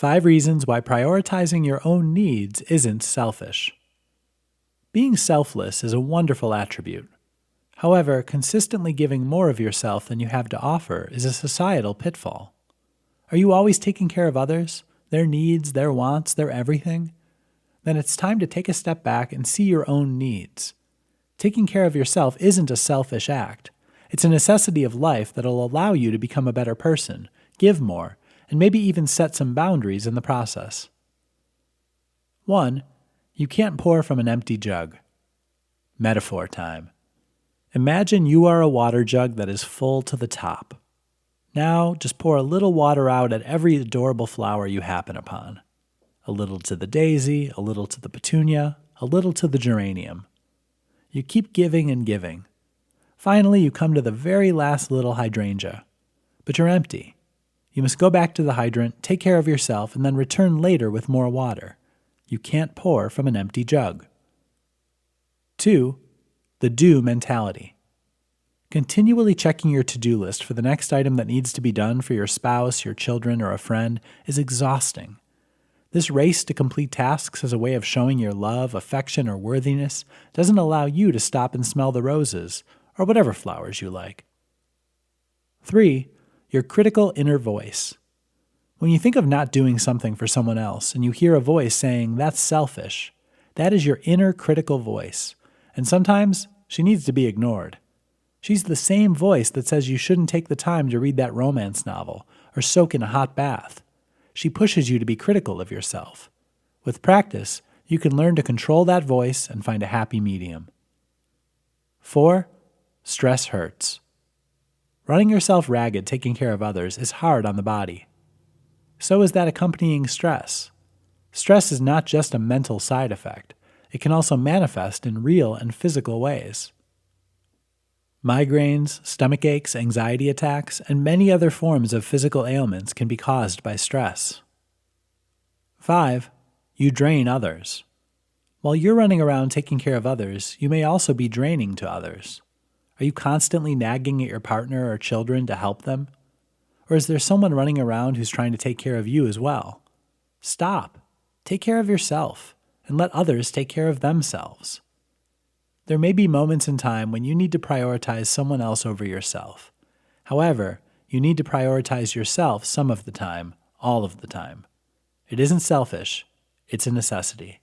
5 reasons why prioritizing your own needs isn't selfish. Being selfless is a wonderful attribute. However, consistently giving more of yourself than you have to offer is a societal pitfall. Are you always taking care of others, their needs, their wants, their everything? Then it's time to take a step back and see your own needs. Taking care of yourself isn't a selfish act. It's a necessity of life that'll allow you to become a better person, give more, and maybe even set some boundaries in the process. 1. You can't pour from an empty jug. Metaphor time. Imagine you are a water jug that is full to the top. Now, just pour a little water out at every adorable flower you happen upon. A little to the daisy, a little to the petunia, a little to the geranium. You keep giving and giving. Finally, you come to the very last little hydrangea. But you're empty. You must go back to the hydrant, take care of yourself, and then return later with more water. You can't pour from an empty jug. 2. The do mentality. Continually checking your to-do list for the next item that needs to be done for your spouse, your children, or a friend is exhausting. This race to complete tasks as a way of showing your love, affection, or worthiness doesn't allow you to stop and smell the roses, or whatever flowers you like. 3. Your critical inner voice. When you think of not doing something for someone else and you hear a voice saying, "That's selfish," that is your inner critical voice, and sometimes she needs to be ignored. She's the same voice that says you shouldn't take the time to read that romance novel or soak in a hot bath. She pushes you to be critical of yourself. With practice, you can learn to control that voice and find a happy medium. 4. Stress hurts. Running yourself ragged taking care of others is hard on the body. So is that accompanying stress. Stress is not just a mental side effect. It can also manifest in real and physical ways. Migraines, stomach aches, anxiety attacks, and many other forms of physical ailments can be caused by stress. 5. You drain others. While you're running around taking care of others, you may also be draining to others. Are you constantly nagging at your partner or children to help them? Or is there someone running around who's trying to take care of you as well? Stop. Take care of yourself, and let others take care of themselves. There may be moments in time when you need to prioritize someone else over yourself. However, you need to prioritize yourself some of the time, all of the time. It isn't selfish, it's a necessity.